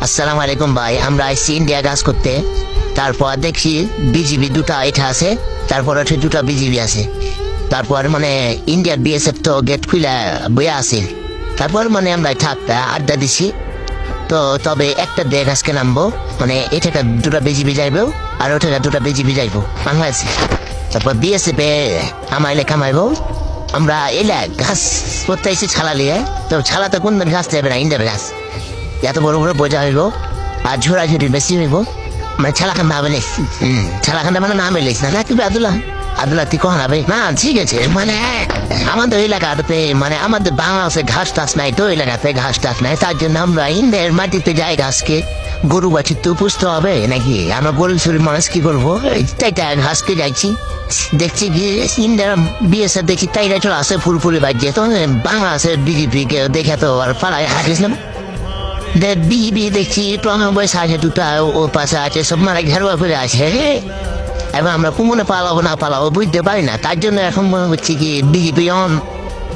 আসসালামু আলাইকুম ভাই, আমরা আইসি ইন্ডিয়া কাজ করতে। তারপর দেখি বিজিবি দুটা এটা আছে, তারপর হচ্ছে দুটা বিজিবি আছে। তারপর মানে ইন্ডিয়ার বিএসএফ তো গেট খুলে বইয়া আছে। তারপর মানে আমরা থাকতে আড্ডা দিছি। তো তবে একটা দেশ আজকে নামবো, মানে এটা দুটা বিজিবি যাইবো আর ওটা দুটা বিজিবি যাইবো বাংলাদেশে। তারপর বিএসএফ এ আমাইলে কামাইবো। আমরা এলে ঘাস করতে এসে ছালা লিয়ে, তো ছালা তো কোন ঘাস দেবে না, ইন্ডিয়ার ঘাস এত বড় বড় বোঝা হইব আর ঝোড়াঝুড়ি বেশি হইব। মানে ছালাখান্দা হবে ছালাখান্দা মানে নাম এলিস না নাকি আব্দুল্লাহ? আব্দুল্লাহ তুই কখন হবে না? ঠিক আছে, মানে আমাদের এলাকাতে মানে আমাদের বাংলাদেশে ঘাস টাস নাই, তো এলাকাতে ঘাস টাস নাই, তার জন্য আমরা ইন্ডিয়ার মাটিতে যাই ঘাসকে। গরু বাছুর তো পুষতে হবে নাকি? আমরা গরু শরীর মানুষ কি করবো, তাই ঘাসকে যাইছি। দেখছি কি ইন্ডিয়ার বিএসএফ দেখি তাইরা চলে আসে ফুলফুলি বাজছে, তো বাংলাদেশের বিজেপি কে দেখে তো আর পালাই হাঁটিস বিবি দেখছি প্রণব আছে দুটা, ও পাশে আছে, সব মানে ঘেরোয়া করে আছে। এবার আমরা কুমনে পালাবো না পালাবো বুঝতে পারি না, তার জন্য এখন মনে হচ্ছে কি বিজেপি যখন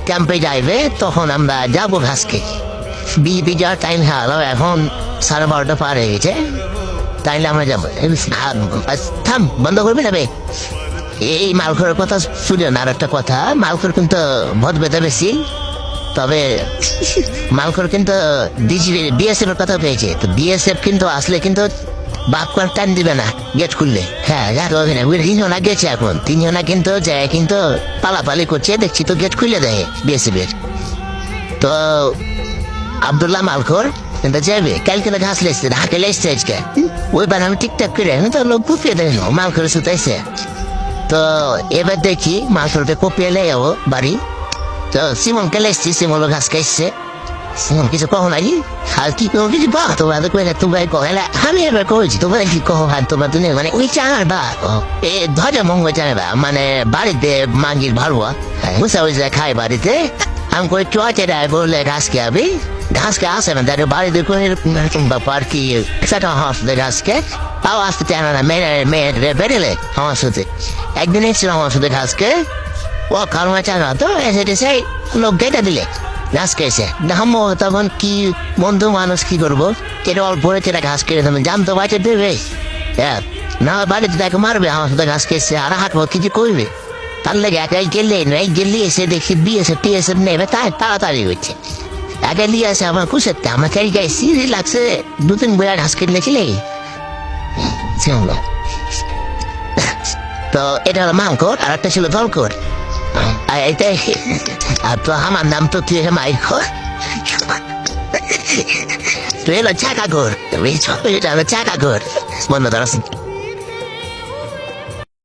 ক্যাম্পে যাইবে তখন আমরা যাবো ঘাসকে। বিজেপি যাওয়ার টাইম হলো এখন 12:30 পার হয়ে গেছে, তাইলে আমরা যাবো। থাম, বন্ধ করবি না বে। এই মালখোরের কথা শুনে না, আর একটা কথা, মালখোর কিন্তু ভদ বেঁধে বেশি। তবে মালখোর কিন্তু বিএসএফ এর কথা পেয়েছে, তো বিএসএফ কিন্তু আসলে কিন্তু বাপ কর টান দিবে না গেট খুললে। হ্যাঁ, তিনজনা গেছে, এখন তিনজনা কিন্তু যায় কিন্তু পালাপালি করছে, দেখছি তো গেট খুলে দেয় বিএসএফ এর। তো আব্দুল্লাহ মালখোর কিন্তু যাবে কালকে না ঘাস লেসছে, ঢাকে লেসছে আজকে। ওই বার আমি ঠিকঠাক করে তো লোক কুপিয়ে দেয় মালখোর সুতাইছে। তো এবার দেখি মালখোরকে কপিয়ে লে যাবো বাড়ি। তো সিমনকে লেসছি, সিমন ঘাস খাইছে। সিমন কিছু কহ নাই, আর কি কহ কিছু বা তোমার তোমরা কহেলা আমি এবার কইছি তোমরা কি কহ, আর তোমার তুমি মানে ওই চার বা এ ধ্বজা মঙ্গ জানাবা মানে বাড়িতে মাঙ্গির ভালোয়া বুঝা ওই যে খাই বাড়িতে। আমি কই চুয়াচে দেয় বললে ঘাসকে আবি ঘাসকে আসে না, তাদের বাড়িতে কোন ব্যাপার কি সেটা হাসতে ঘাসকে তাও আসতে চায় না, মেয়ে বেরেলে আমার সাথে একদিন এসেছিল আমার সাথে ঘাসকে। ও কারণ চানা তো এসে সেই লোক গেটা দিলে ঘাস খেয়েছে নামো, তখন কি বন্ধু মানুষ কি করবো, কেটে অল্প সেটা ঘাস কেটে দেবে, জানতো বাচ্চা দেবে। হ্যাঁ, না বাড়িতে তাকে মারবে, আমার সাথে ঘাস খেয়েছে আর হাঁটবো কিছু করবে। তার লেগে একাই গেলে এই গেলি এসে দেখি বিএসএফ টিএসএফ নেবে, তাই তাড়াতাড়ি হচ্ছে। একে নিয়ে আসে আমার খুশাতে, আমার ক্যারি গায়ে সিরি লাগছে, 2-3 বইয়া ঘাস কেটে লেছিলে। তো এটা হলো মাংকর, আর একটা ছিল দলকর। আর তো আমার নাম তো তুই মাইকর, তুই হলো চাকাগর, চাকাগর বন্ধ ধর।